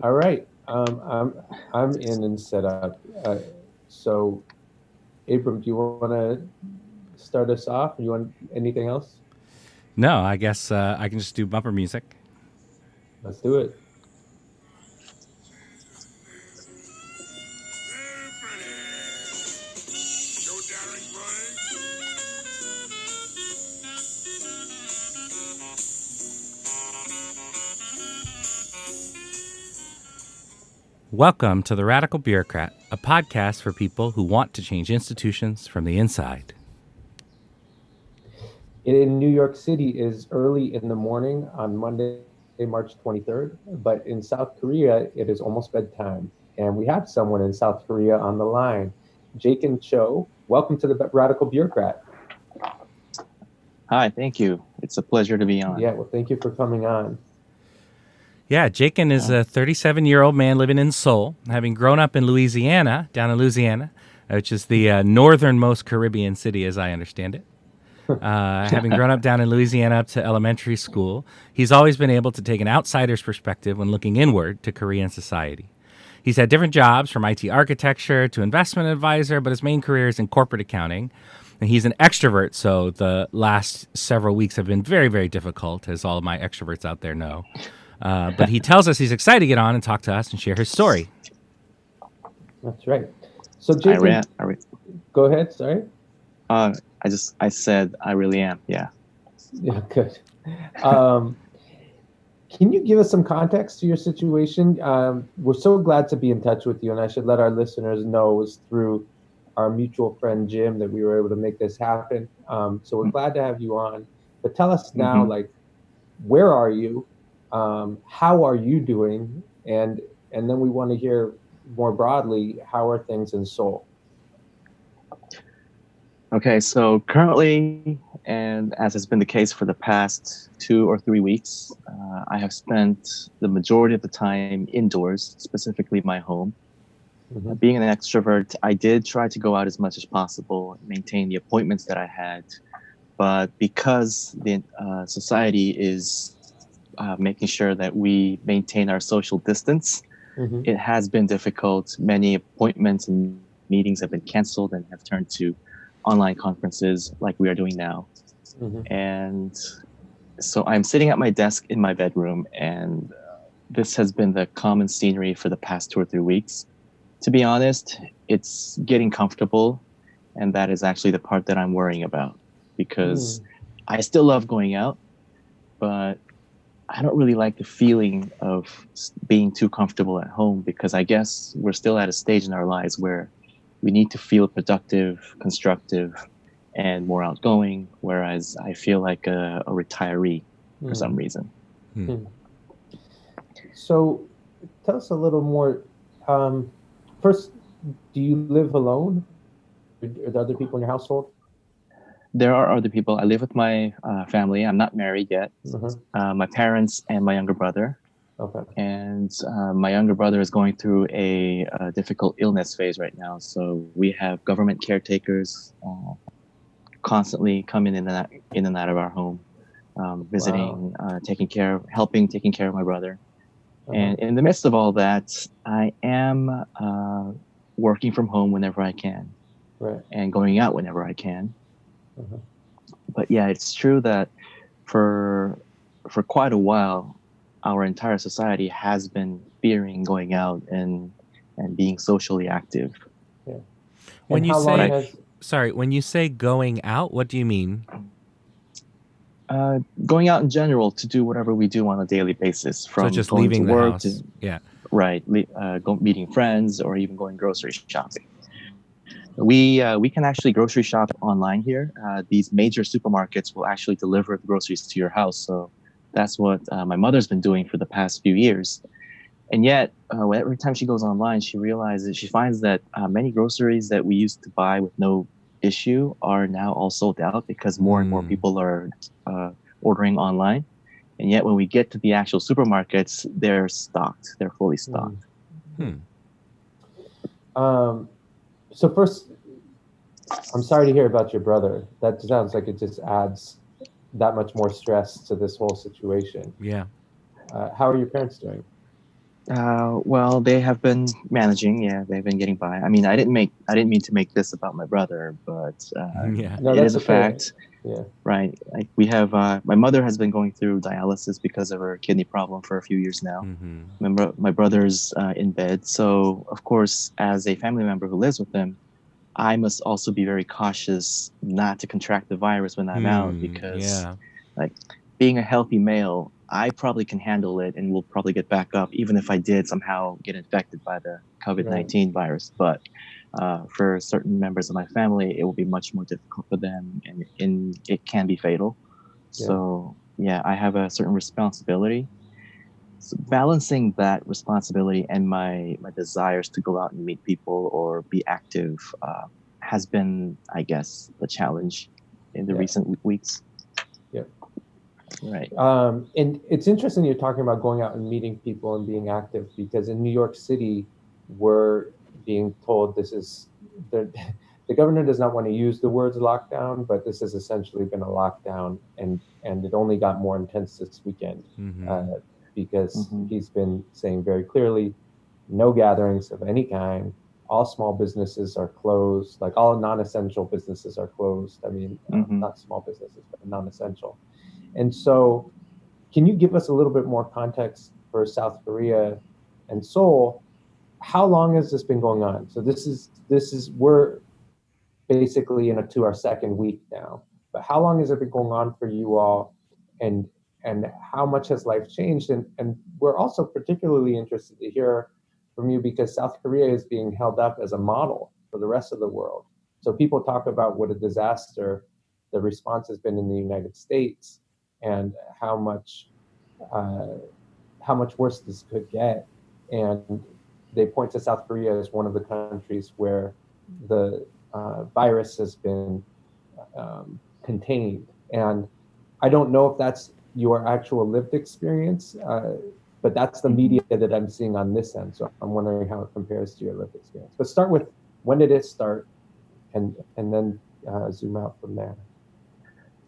All right. I'm in and set up. So, Abram, do you want to start us off? You want anything else? No, I guess I can just do bumper music. Let's do it. Welcome to The Radical Bureaucrat, a podcast for people who want to change institutions from the inside. In New York City is early in the morning on Monday, March 23rd, but in South Korea it is almost bedtime, and we have someone in South Korea on the line. Jaekun Cho, welcome to the Radical Bureaucrat. Hi, thank you. It's a pleasure to be on. Yeah, well, thank you for coming on. Yeah, Jaken is a 37-year-old man living in Seoul, having grown up in Louisiana, down in Louisiana, which is the northernmost Caribbean city, as I understand it. Having grown up down in Louisiana up to elementary school, he's always been able to take an outsider's perspective when looking inward to Korean society. He's had different jobs from IT architecture to investment advisor, but his main career is in corporate accounting. And he's an extrovert, so the last several weeks have been very, very difficult, as all of my extroverts out there know. But he tells us he's excited to get on and talk to us and share his story. That's right. So, I Jaekun, go ahead. Sorry. I said I really am. Yeah. Yeah, good. Um, can you give us some context to your situation? We're so glad to be in touch with you, and I should let our listeners know it was through our mutual friend Jim that we were able to make this happen. So we're glad to have you on. But tell us now, Mm-hmm. like, where are you? How are you doing? And then we want to hear more broadly, how are things in Seoul? Okay, so currently, and as has been the case for the past 2 or 3 weeks, I have spent the majority of the time indoors, specifically my home. Mm-hmm. Being an extrovert, I did try to go out as much as possible, maintain the appointments that I had. But because the society is making sure that we maintain our social distance, Mm-hmm. it has been difficult. Many appointments and meetings have been canceled and have turned to online conferences like we are doing now. Mm-hmm. And so I'm sitting at my desk in my bedroom, and this has been the common scenery for the past 2 or 3 weeks. To be honest, it's getting comfortable, and that is actually the part that I'm worrying about because Mm. I still love going out, but I don't really like the feeling of being too comfortable at home because I guess we're still at a stage in our lives where we need to feel productive, constructive, and more outgoing, whereas I feel like a retiree for some Mm. reason. Mm. So tell us a little more. Um, First, do you live alone? Are there other people in your household? There are other people. I live with my family. I'm not married yet. Uh-huh. My parents and my younger brother. Okay. And my younger brother is going through a difficult illness phase right now. So we have government caretakers constantly coming in and out of our home, Wow. visiting, helping, taking care of my brother. Uh-huh. And in the midst of all that, I am working from home whenever I can Right. and going out whenever I can. Uh-huh. But yeah, it's true that for for quite a while, our entire society has been fearing going out and being socially active. Yeah. And When you how But long say, I has? when you say going out, what do you mean? going out in general to do whatever we do on a daily basis, So from just going to leaving the work house. to Yeah. meeting friends or even going grocery shopping. We can actually grocery shop online here. These major supermarkets will actually deliver the groceries to your house. So that's what my mother's been doing for the past few years. And yet, every time she goes online, she finds that many groceries that we used to buy with no issue are now all sold out because more and more people are uh, ordering online. And yet, when we get to the actual supermarkets, they're stocked. They're fully Mm. stocked. Hmm. Hmm. Um, so first, I'm sorry to hear about your brother. That sounds like it just adds that much more stress to this whole situation. Yeah. How are your parents doing? Well, they have been managing. Yeah, they've been getting by. I mean, I didn't mean to make this about my brother, but Yeah. No, it is that's a okay. fact, Yeah. right? Like we have, my mother has been going through dialysis because of her kidney problem for a few years now. Mm-hmm. My brother's in bed, so of course, as a family member who lives with him, I must also be very cautious not to contract the virus when I'm out because, Yeah. like, being a healthy male, I probably can handle it and will probably get back up, even if I did somehow get infected by the COVID Right. 19 virus. But for certain members of my family, it will be much more difficult for them, and it can be fatal. Yeah. So, yeah, I have a certain responsibility. So balancing that responsibility and my desires to go out and meet people or be active has been, I guess, the challenge in the Yeah. recent weeks. Yeah. Right. And it's interesting you're talking about going out and meeting people and being active because in New York City, we're being told this is the, the governor does not want to use the words lockdown, but this has essentially been a lockdown, and it only got more intense this weekend Mm-hmm. uh, because Mm-hmm. he's been saying very clearly, no gatherings of any kind. All small businesses are closed, like all non-essential businesses are closed. I mean, Mm-hmm. not small businesses, but non-essential. And so, can you give us a little bit more context for South Korea and Seoul? How long has this been going on? So this is we're basically to our second week now. But how long has it been going on for you all, and and how much has life changed? And we're also particularly interested to hear from you because South Korea is being held up as a model for the rest of the world. So people talk about what a disaster the response has been in the United States and uh, how much worse this could get. And they point to South Korea as one of the countries where the virus has been contained. And I don't know if that's your actual lived experience, but that's the Mm-hmm. media that I'm seeing on this end. So I'm wondering how it compares to your lived experience. But start with when did it start, and then zoom out from there.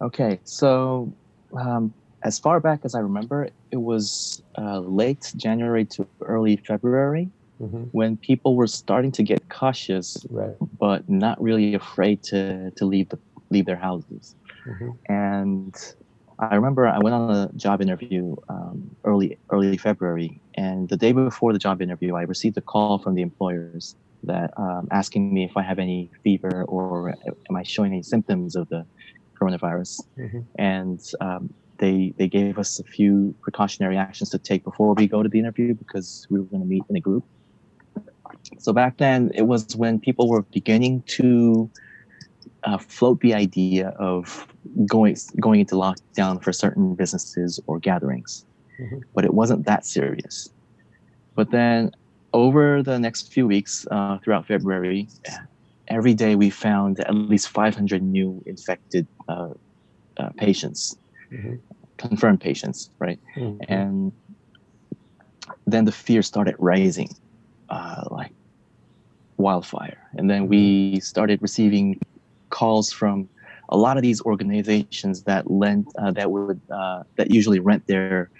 Okay, so um, as far back as I remember, it was late January to early February Mm-hmm. when people were starting to get cautious, Right. but not really afraid to leave their houses. Mm-hmm. And I remember I went on a job interview early February, and the day before the job interview, I received a call from the employers that asking me if I have any fever or am I showing any symptoms of the coronavirus. Mm-hmm. And they gave us a few precautionary actions to take before we go to the interview because we were going to meet in a group. So back then, it was when people were beginning to float the idea of going into lockdown for certain businesses or gatherings, Mm-hmm. but it wasn't that serious. But then over the next few weeks, throughout February, every day we found at least 500 new infected patients, Mm-hmm. confirmed patients, right? Mm-hmm. And then the fear started rising, like wildfire. And then Mm-hmm. we started receiving calls from a lot of these organizations that that usually rent their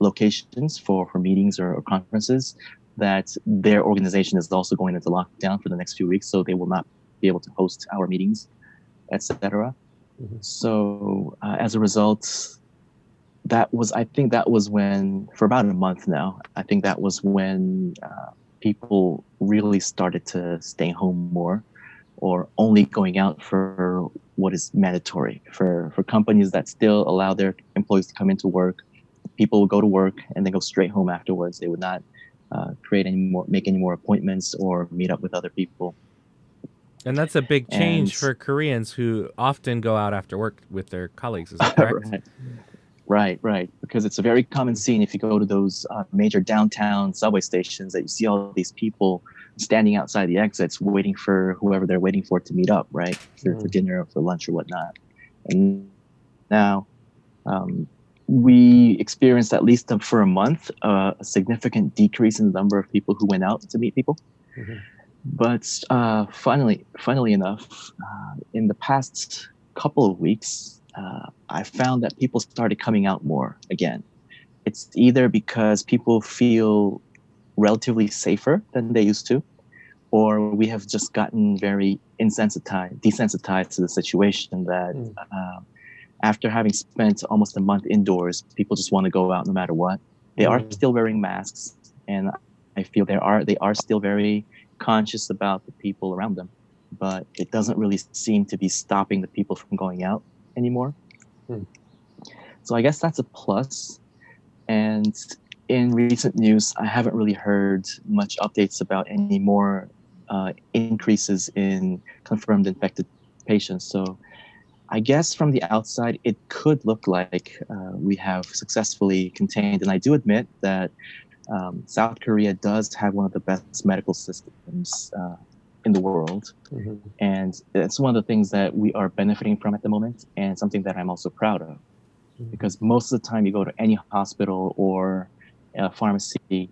locations for meetings or conferences, that their organization is also going into lockdown for the next few weeks, so they will not be able to host our meetings, etc. Mm-hmm. So as a result, I think that was when, for about a month now, I think that was when people really started to stay home more, or only going out for what is mandatory. For companies that still allow their employees to come into work, people would go to work and then go straight home afterwards. They would not make any more appointments or meet up with other people. And that's a big And change for Koreans who often go out after work with their colleagues. Is that correct? right, right, because it's a very common scene if you go to those major downtown subway stations, that you see all these people standing outside the exits waiting for whoever they're waiting for to meet up, right, for dinner or for lunch or whatnot. And now we experienced, at least for a month, a significant decrease in the number of people who went out to meet people. Mm-hmm. But funnily enough, in the past couple of weeks, I found that people started coming out more again. It's either because people feel relatively safer than they used to, or we have just gotten very desensitized to the situation that after having spent almost a month indoors, people just want to go out no matter what. They are still wearing masks, and I feel they are still very conscious about the people around them, but it doesn't really seem to be stopping the people from going out anymore. So I guess that's a plus. And in recent news, I haven't really heard much updates about any more increases in confirmed infected patients. So I guess from the outside, it could look like we have successfully contained. And I do admit that South Korea does have one of the best medical systems in the world. And it's one of the things that we are benefiting from at the moment, and something that I'm also proud of. Because most of the time you go to any hospital or pharmacy,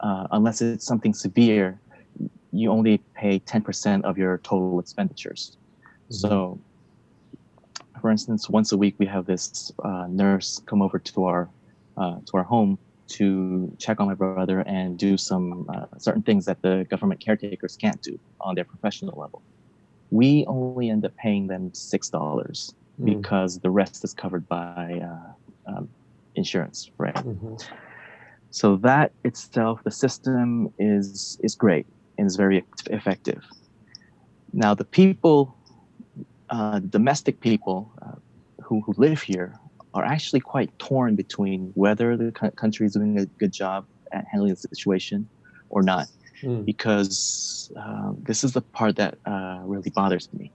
unless it's something severe, you only pay 10% of your total expenditures. So, for instance, once a week we have this nurse come over to our home to check on my brother and do some certain things that the government caretakers can't do on their professional level. We only end up paying them $6 because the rest is covered by insurance, right? So that itself, the system is great and is very effective. Now, the people, domestic people who live here are actually quite torn between whether the country is doing a good job at handling the situation or not, because this is the part that really bothers me.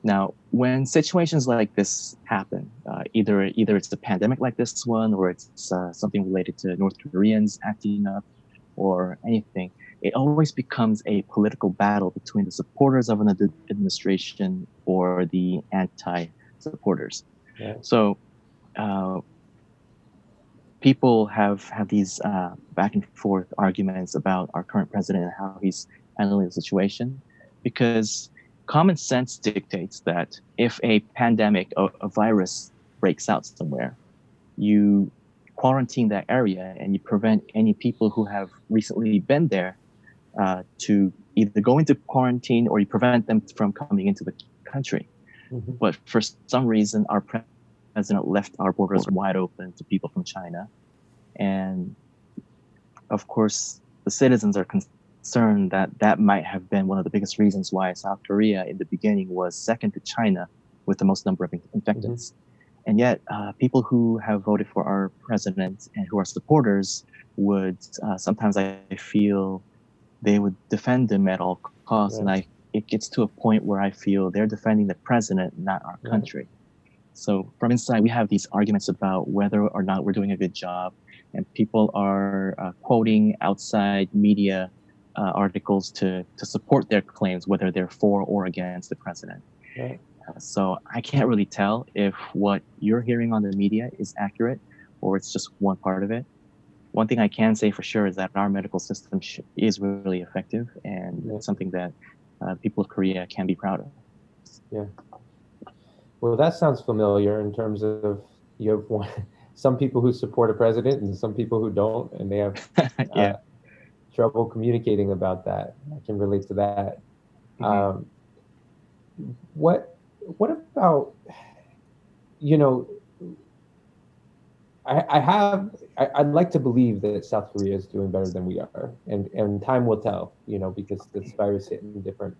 Now, when situations like this happen, either it's a pandemic like this one, or it's something related to North Koreans acting up, or anything, it always becomes a political battle between the supporters of an administration or the anti-supporters. So people have these back and forth arguments about our current president and how he's handling the situation, because common sense dictates that if a pandemic, a virus breaks out somewhere, you quarantine that area and you prevent any people who have recently been there to either go into quarantine, or you prevent them from coming into the country. But for some reason, our president left our borders wide open to people from China. And of course, the citizens are concerned that that might have been one of the biggest reasons why South Korea in the beginning was second to China with the most number of infectants. And yet, people who have voted for our president and who are supporters would sometimes, I feel, they would defend him at all costs. And it gets to a point where I feel they're defending the president, not our country. So from inside, we have these arguments about whether or not we're doing a good job. And people are quoting outside media articles to support their claims, whether they're for or against the president. So I can't really tell if what you're hearing on the media is accurate or it's just one part of it. One thing I can say for sure is that our medical system is really effective, and it's something that people of Korea can be proud of. Yeah. Well, that sounds familiar in terms of you have some people who support a president and some people who don't, and they have trouble communicating about that. I can relate to that. What about, I'd like to believe that South Korea is doing better than we are, and time will tell, because this virus hit in different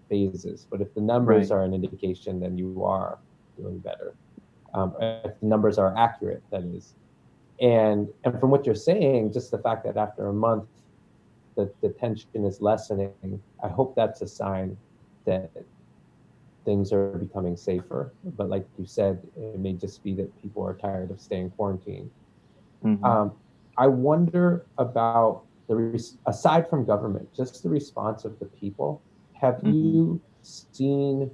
phases. But if the numbers are an indication, then you are doing better. If the numbers are accurate, that is. And from what you're saying, just the fact that after a month, the tension is lessening, I hope that's a sign that things are becoming safer. But like you said, it may just be that people are tired of staying quarantined. I wonder about aside from government, just the response of the people. Have you seen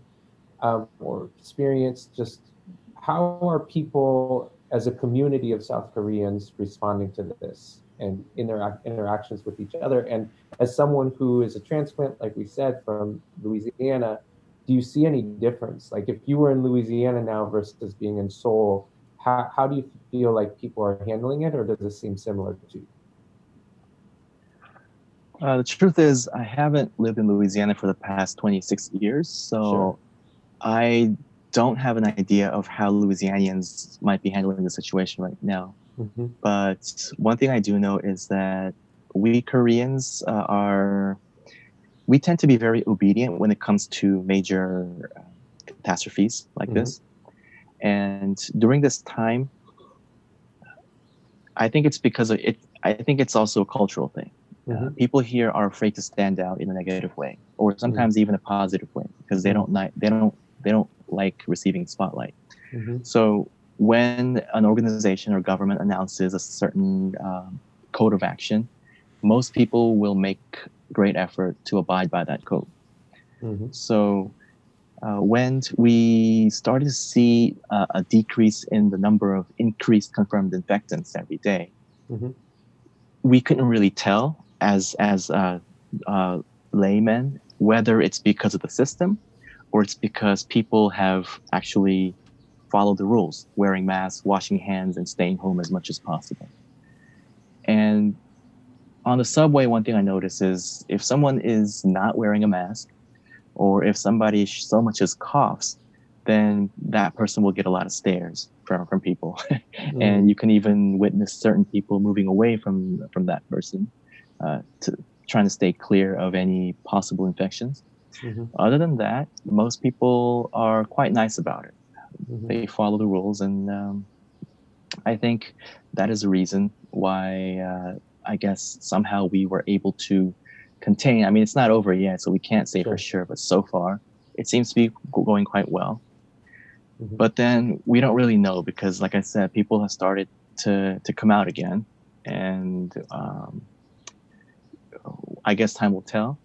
or experienced just how are people as a community of South Koreans responding to this and interactions with each other? And as someone who is a transplant, like we said, from Louisiana, do you see any difference? Like if you were in Louisiana now versus being in Seoul, how do you feel like people are handling it, or does it seem similar to you? The truth is, I haven't lived in Louisiana for the past 26 years, Sure. so I don't have an idea of how Louisianians might be handling the situation right now. Hmm. But one thing I do know is that we Koreans we tend to be very obedient when it comes to major catastrophes like Hmm. this. And during this time, I think it's because of it. I think it's also a cultural thing. Hmm. People here are afraid to stand out in a negative way, or Hmm. sometimes even a positive way, because they don't like receiving spotlight. Hmm. So when an organization or government announces a certain code of action, most people will make great effort to abide by that code. Hmm. So when we started to see a decrease in the number of increased confirmed infectants every day, Hmm. we couldn't really tell as uh, laymen whether it's because of the system or it's because people have actually followed the rules, wearing masks, washing hands, and staying home as much as possible. And on the subway, one thing I notice is if someone is not wearing a mask, or if somebody so much as coughs, then that person will get a lot of stares from people. Hmm. And you can even witness certain people moving away from that person to trying to stay clear of any possible infections. Hmm. Other than that, most people are quite nice about it. Hmm. They follow the rules, and I think that is the reason why I guess somehow we were able to contain. I mean, it's not over yet, so we can't say for Sure. sure, but so far it seems to be going quite well. Hmm. But then we don't really know because, like I said, people have started to come out again, and I guess time will tell.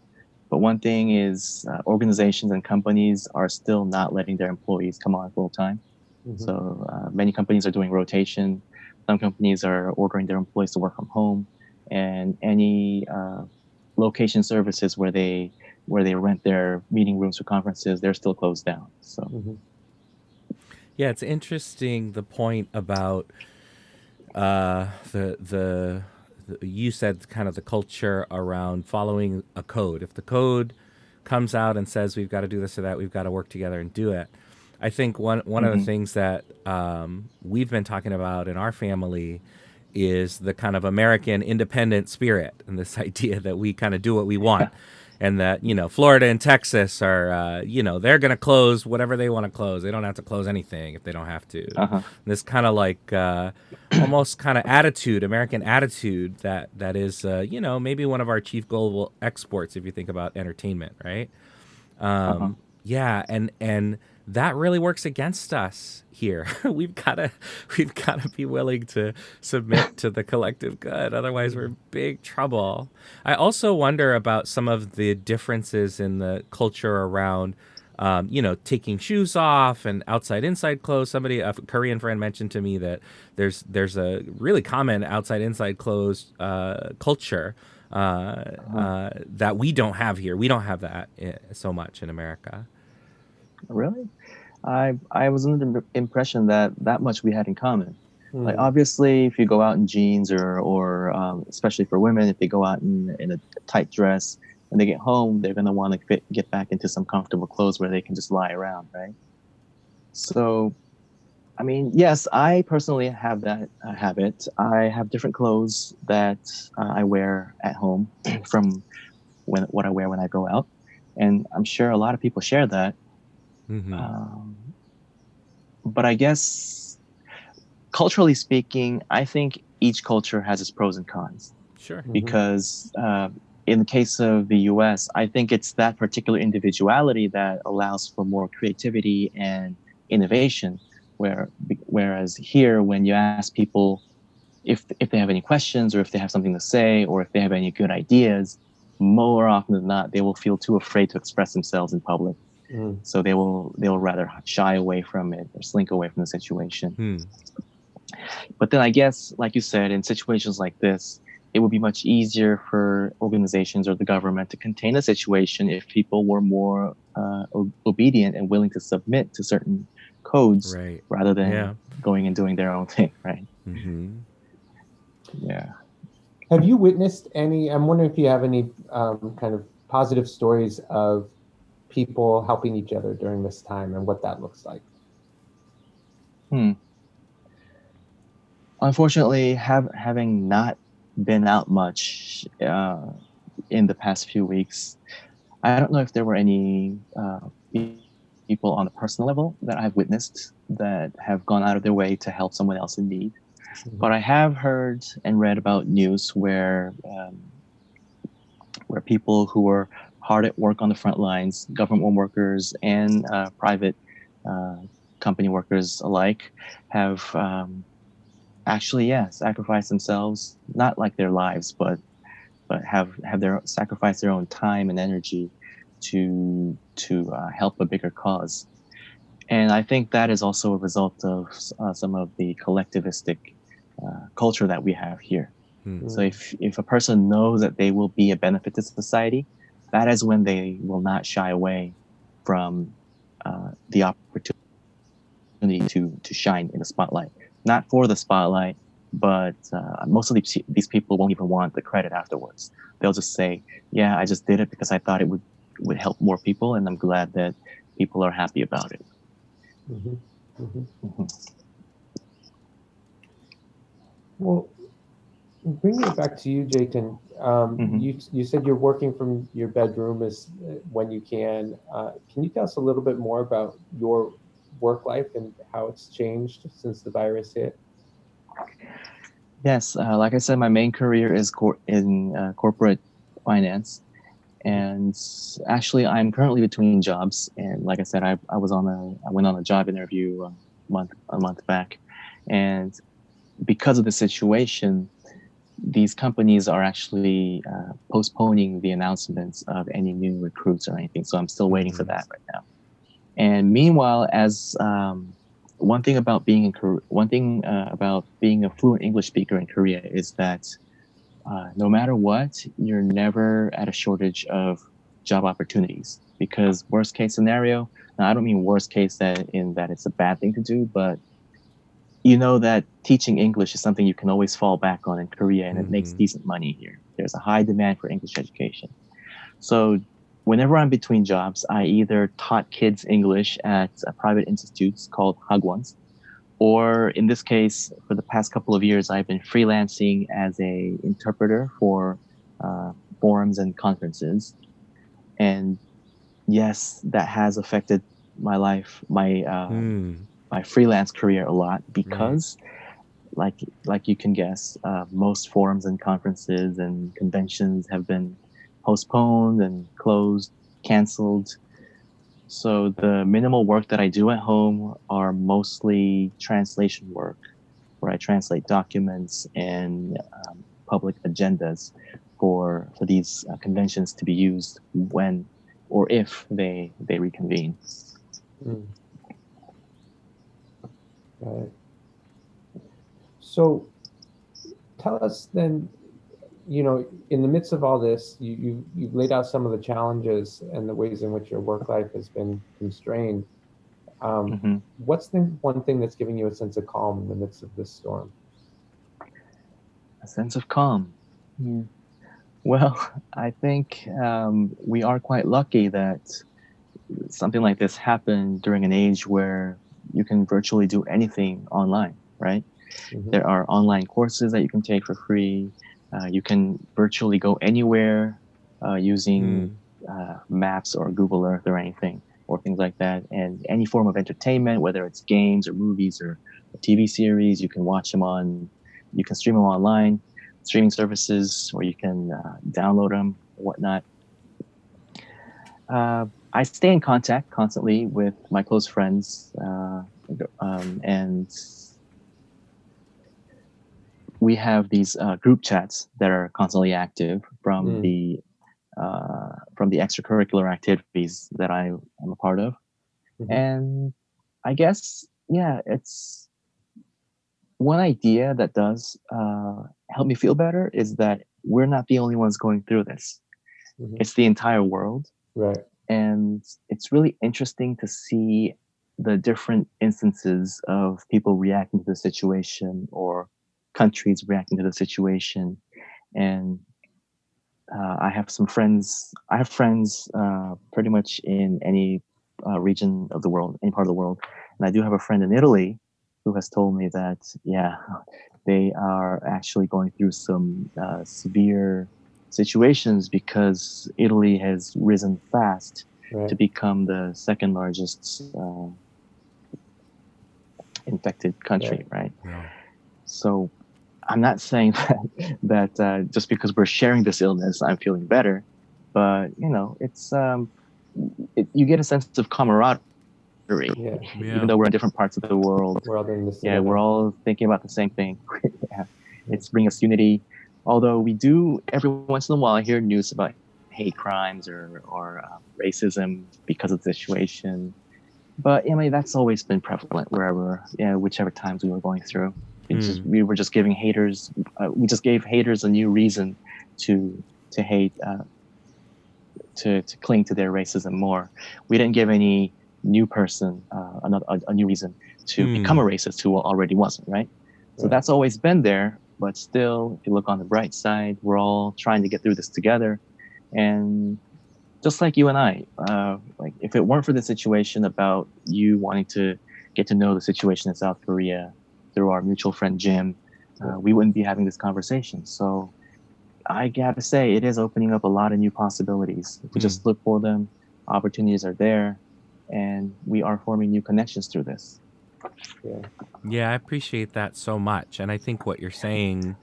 But one thing is, organizations and companies are still not letting their employees come on full time. Hmm. So many companies are doing rotation. Some companies are ordering their employees to work from home, and any location services where they rent their meeting rooms for conferences, they're still closed down. So Hmm. Yeah, it's interesting the point about uh, the, the you said kind of the culture around following a code. If the code comes out and says we've got to do this or that, we've got to work together and do it. I think one of the hmm things that we've been talking about in our family is the kind of American independent spirit and this idea that we kind of do what we want. And that, Florida and Texas are, they're going to close whatever they want to close. They don't have to close anything if they don't have to. uh-huh. This kind of like almost kind of attitude, American attitude that is, maybe one of our chief global exports if you think about entertainment, right? Uh-huh. Yeah, and that really works against us here. We've gotta be willing to submit to the collective good. Otherwise, we're in big trouble. I also wonder about some of the differences in the culture around. Taking shoes off and outside inside clothes. A Korean friend mentioned to me that there's a really common outside inside clothes culture Uh-huh. that we don't have here. We don't have that so much in America. Really? I was under the impression that that much we had in common. Like Hmm. obviously, if you go out in jeans or especially for women, if they go out in a tight dress, when they get home, they're gonna want to get back into some comfortable clothes where they can just lie around, right? So, I mean, yes, I personally have that habit. I have different clothes that I wear at home from what I wear when I go out, and I'm sure a lot of people share that. Mm-hmm. Um, but I guess culturally speaking, I think each culture has its pros and cons Sure. Hmm. because in the case of the US, I think it's that particular individuality that allows for more creativity and innovation. Whereas here, when you ask people if they have any questions or if they have something to say or if they have any good ideas, more often than not, they will feel too afraid to express themselves in public. Hmm. So they'll rather shy away from it or slink away from the situation. Hmm. But then I guess, like you said, in situations like this, it would be much easier for organizations or the government to contain a situation if people were more obedient and willing to submit to certain codes Right. rather than Yeah. going and doing their own thing, right? Mm-hmm. Yeah. Have you witnessed any? I'm wondering if you have any kind of positive stories of people helping each other during this time and what that looks like. Hmm. Unfortunately, having not been out much in the past few weeks, I don't know if there were any people on a personal level that I've witnessed that have gone out of their way to help someone else in need. Mhm. But I have heard and read about news where people who are hard at work on the front lines, government workers and private uh, company workers alike, have actually, yeah, sacrificed themselves, not like their lives, but have their sacrificed their own time and energy to help a bigger cause. And I think that is also a result of some of the collectivistic culture that we have here. So Mm. if a person knows that they will be a benefit to society, that is when they will not shy away from the opportunity to shine in the spotlight. Not for the spotlight, but most of these people won't even want the credit afterwards. They'll just say, "Yeah, I just did it because I thought it would help more people, and I'm glad that people are happy about it." Mhm. Mhm. Mhm. Well, bringing it back to you, Jayton, Mhm. you said you're working from your bedroom as when you can. Can you tell us a little bit more about your work life and how it's changed since the virus hit? Yes, like I said, my main career is in corporate finance, Mhm. and actually, I'm currently between jobs. And like I said, I went on a job interview a month back, and because of the situation, these companies are actually postponing the announcements of any new recruits or anything. So I'm still waiting for Mhm. that right now. And meanwhile, as one thing about being in one thing about being a fluent English speaker in Korea is that no matter what, you're never at a shortage of job opportunities. Because worst case scenario, now I don't mean worst case that in that it's a bad thing to do, but you know that teaching English is something you can always fall back on in Korea, and it makes Mhm. decent money here. There's a high demand for English education. So whenever I'm between jobs, I either taught kids English at private institutes called hagwons, or in this case, for the past couple of years, I've been freelancing as a interpreter for uh, forums and conferences. And yes, that has affected my life, Mm. my freelance career a lot Right. because like like you can guess, most forums and conferences and conventions have been postponed and closed, canceled. So the minimal work that I do at home are mostly translation work, where I translate documents and public agendas for these conventions to be used when or if they reconvene. Mm. Got it. So tell us then, in the midst of all this, you've laid out some of the challenges and the ways in which your work life has been constrained. Um, Hmm. what's the one thing that's giving you a sense of calm in the midst of this storm? A sense of calm. Yeah. Well, I think we are quite lucky that something like this happened during an age where you can virtually do anything online, right? Hmm. There are online courses that you can take for free. You can virtually go anywhere using Mm. maps or Google Earth or anything or things like that. And any form of entertainment, whether it's games or movies or a TV series, you can stream them online, streaming services, or you can download them or whatnot. I stay in contact constantly with my close friends, and we have these group chats that are constantly active Mm. from the extracurricular activities that I am a part of. Hmm. And I guess, yeah, it's one idea that does help me feel better is that we're not the only ones going through this. Hmm. It's the entire world. Right. And it's really interesting to see the different instances of people reacting to the situation or countries reacting to the situation. and I have some friends. I have friends pretty much in any region of the world, any part of the world, and I do have a friend in Italy who has told me that they are actually going through some severe situations because Italy has risen fast Right. to become the second largest infected country, right? Yeah. So I'm not saying that just because we're sharing this illness, I'm feeling better, but it's you get a sense of camaraderie, Yeah. even though we're in different parts of the world. We're all doing this Yeah, together. we're all thinking about the same thing. Yeah. It's bringing us unity. Although we do every once in a while hear news about hate crimes or racism because of the situation. But I mean, that's always been prevalent wherever, whichever times we were going through. We were just giving haters. We just gave haters a new reason to hate, to cling to their racism more. We didn't give any new person a new reason to become a racist who already wasn't, right? So Right. that's always been there. But still, if you look on the bright side, we're all trying to get through this together. And just like you and I, like if it weren't for the situation about you wanting to get to know the situation in South Korea through our mutual friend Jim, we wouldn't be having this conversation. So I gotta say, it is opening up a lot of new possibilities. If we just look for them, opportunities are there, and we are forming new connections through this. Yeah. Yeah, I appreciate that so much, and I think what you're saying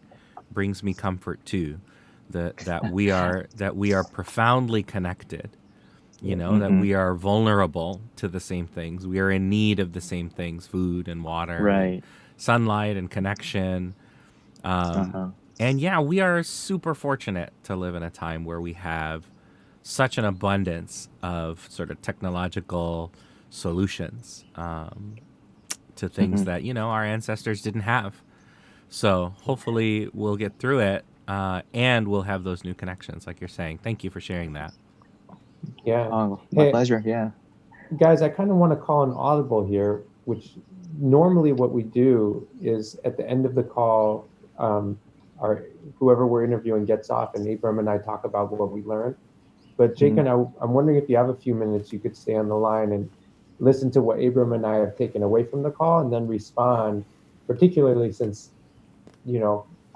brings me comfort too. That we are profoundly connected. You know, that we are vulnerable to the same things. We are in need of the same things: food and water, and Right. sunlight and connection. And yeah, we are super fortunate to live in a time where we have such an abundance of sort of technological solutions to things that our ancestors didn't have. So hopefully we'll get through it, and we'll have those new connections, like you're saying. Thank you for sharing that. Yeah. Oh, my Hey, pleasure. Yeah. guys, I kind of want to call an audible here, which normally what we do is at the end of the call, our whoever we're interviewing gets off, and Abram and I talk about what we learned. But Jake and I'm wondering if you have a few minutes, you could stay on the line and listen to what Abram and I have taken away from the call, and then respond, particularly since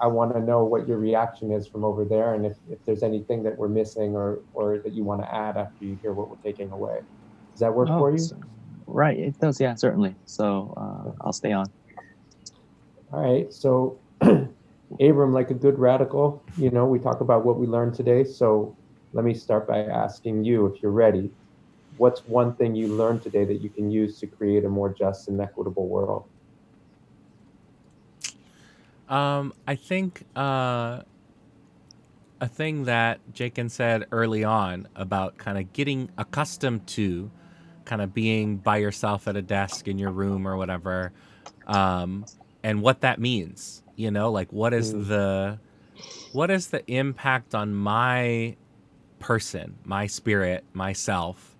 I want to know what your reaction is from over there, and if there's anything that we're missing or that you want to add after you hear what we're taking away. Does that work for Oh, you? right. It does. Yeah, certainly. So I'll stay on. All right. So, Abram, like a good radical, we talk about what we learned today. So, let me start by asking you, if you're ready, what's one thing you learned today that you can use to create a more just and equitable world? I think a thing that Jakin said early on about kind of getting accustomed to kind of being by yourself at a desk in your room or whatever, and what that means. Like what is the impact on my person, my spirit, myself,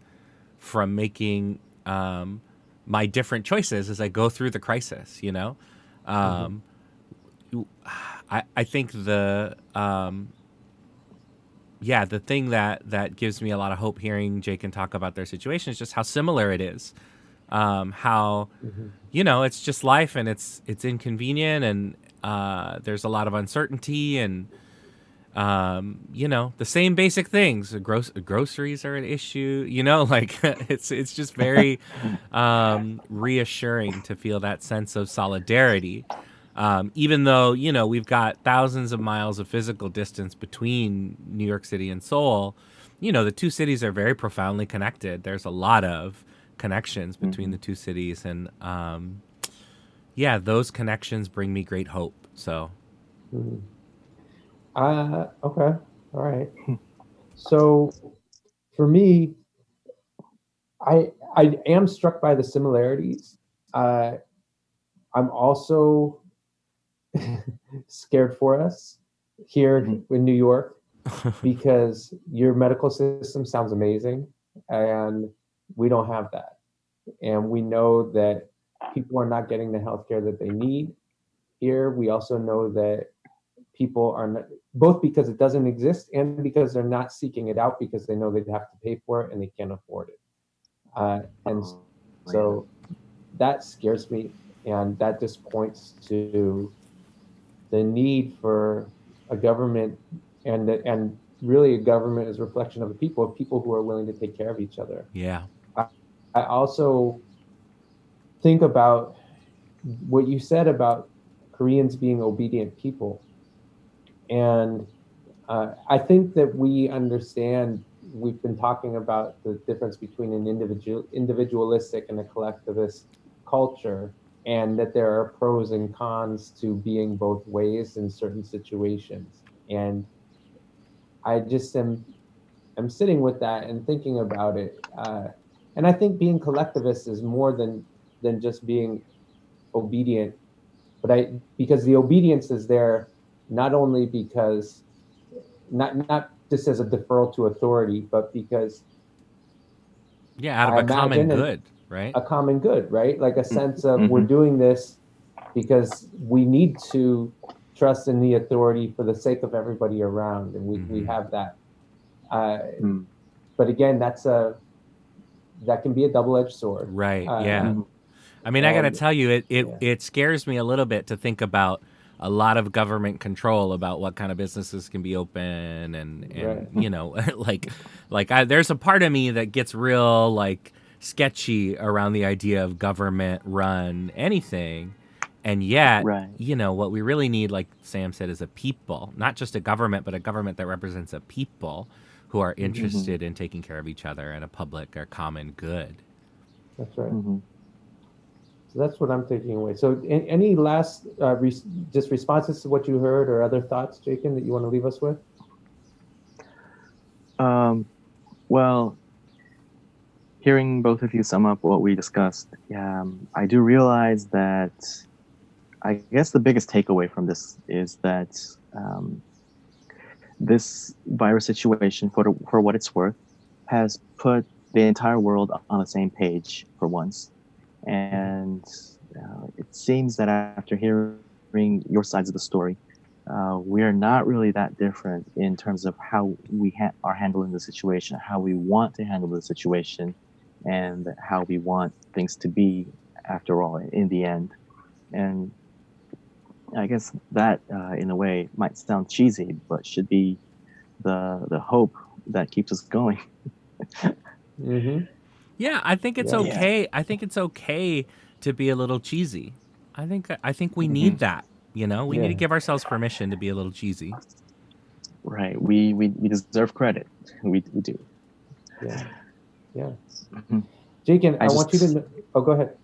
from making my different choices as I go through the crisis. Um, I think the thing that gives me a lot of hope hearing Jake and talk about their situation is just how similar it is. How it's just life, and it's inconvenient, and there's a lot of uncertainty, and the same basic things. Groceries are an issue. Like it's just very reassuring to feel that sense of solidarity. Even though we've got thousands of miles of physical distance between New York City and Seoul, the two cities are very profoundly connected. There's a lot of connections between the two cities, and those connections bring me great hope. So Okay. All right. So, for me, I am struck by the similarities. Uh, I'm also scared for us here in New York because your medical system sounds amazing, and we don't have that. And we know that people are not getting the healthcare that they need here. We also know that people are not, both because it doesn't exist and because they're not seeking it out because they know they'd have to pay for it and they can't afford it. And Oh, so that scares me, and that just points to the need for a government, and really a government is a reflection of the people, who are willing to take care of each other. Yeah. I, I also think about what you said about Koreans being obedient people. And I think that we understand, we've been talking about the difference between an individualistic and a collectivist culture, and that there are pros and cons to being both ways in certain situations. And I just am sitting with that and thinking about it. And I think being collectivist is more than just being obedient, but because the obedience is there not only because not just as a deferral to authority, but because Yeah, out of I a common imagine good, right? a common good, right? Like a sense of we're Mm-hmm. doing this because we need to trust in the authority for the sake of everybody around, and we have that. Uh, Mm-hmm. but again, that can be a double-edged sword. Right. Yeah. Mm-hmm. I mean, I got to And tell you, yeah, it scares me a little bit to think about a lot of government control about what kind of businesses can be open, and right. you know, there's a part of me that gets real like sketchy around the idea of government run anything, and yet, Right. you know, what we really need, like Sam said, is a people, not just a government, but a government that represents a people who are Mm-hmm. interested in taking care of each other and a public or common good. That's right. Mm-hmm. So that's what I'm taking away. So any last just responses to what you heard or other thoughts, Jakin, that you want to leave us with? Well, hearing both of you sum up what we discussed, I do realize that I guess the biggest takeaway from this is that this virus situation, for what it's worth, has put the entire world on the same page for once. And it seems that after hearing your sides of the story, we are not really that different in terms of how we are handling the situation, how we want to handle the situation, and how we want things to be after all in the end. And I guess that, in a way, might sound cheesy, but should be the hope that keeps us going. Mm-hmm. Yeah, I think it's Yeah. okay. I think it's okay to be a little cheesy. I think we Mm-hmm. need that. You know, we need to Yeah. give ourselves permission to be a little cheesy. Right. We deserve credit. We do. Yeah. Yeah. Mhm. Jakin, I I want you to just. oh, go ahead.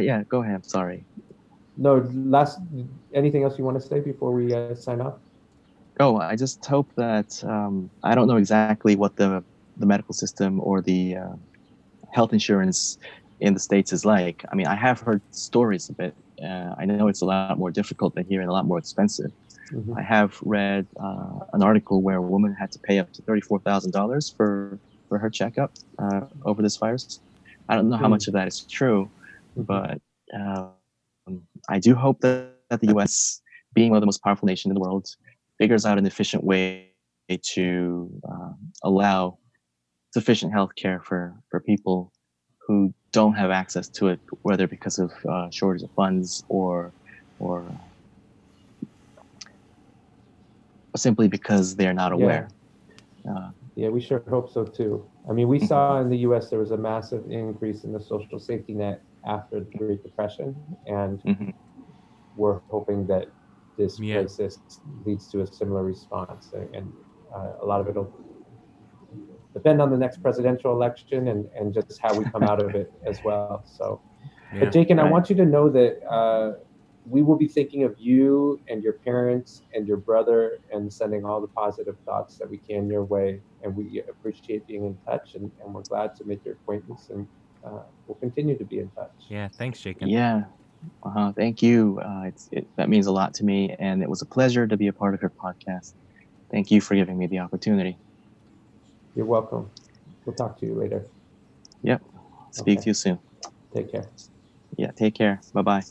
Yeah. Go ahead. Sorry. No, anything else you want to say before we sign off? Oh, I just hope that I don't know exactly what the medical system or the health insurance in the States is like. I mean, I have heard stories of it. I know it's a lot more difficult than here and a lot more expensive. Mm-hmm. I have read an article where a woman had to pay up to $34,000 for her checkup over this virus. I don't know how much of that is true, Mm-hmm. but I do hope that the U.S., being one of the most powerful nations in the world, figures out an efficient way to allow sufficient health care for people who don't have access to it, whether because of shortage of funds or simply because they're not Yeah. aware. Uh, Yeah, we sure hope so too. I mean, we mhm, saw in the U.S. there was a massive increase in the social safety net after the Great Depression, and mhm. we're hoping that this Yeah. crisis leads to a similar response. And a lot of it will depend on the next presidential election and just how we come out of it as well. So, but Yeah. Jakin, I Right. want you to know that we will be thinking of you and your parents and your brother and sending all the positive thoughts that we can your way. And we appreciate being in touch, and we're glad to make your acquaintance, and we'll continue to be in touch. Yeah. Thanks, Jacob. Yeah. Thank you. That means a lot to me, and it was a pleasure to be a part of your podcast. Thank you for giving me the opportunity. You're welcome. We'll talk to you later. Yep. Speak Okay. to you soon. Take care. Yeah. Take care. Bye bye.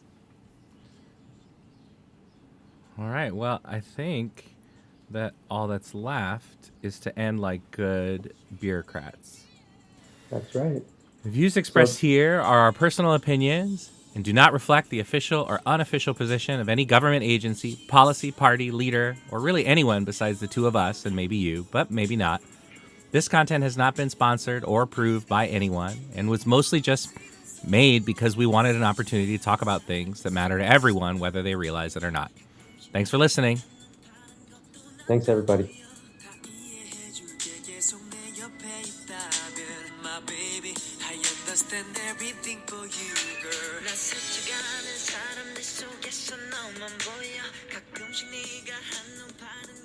All right. Well, I think that all that's left is to end like good bureaucrats. That's right. The views expressed So, here are our personal opinions and do not reflect the official or unofficial position of any government agency, policy, party, leader, or really anyone besides the two of us and maybe you, but maybe not. This content has not been sponsored or approved by anyone and was mostly just made because we wanted an opportunity to talk about things that matter to everyone, whether they realize it or not. Thanks for listening. thanks, everybody. Understand everything for you, girl. 나 스쳐가는 사람들 속에서 너만 보여. 가끔씩 네가 한눈 파는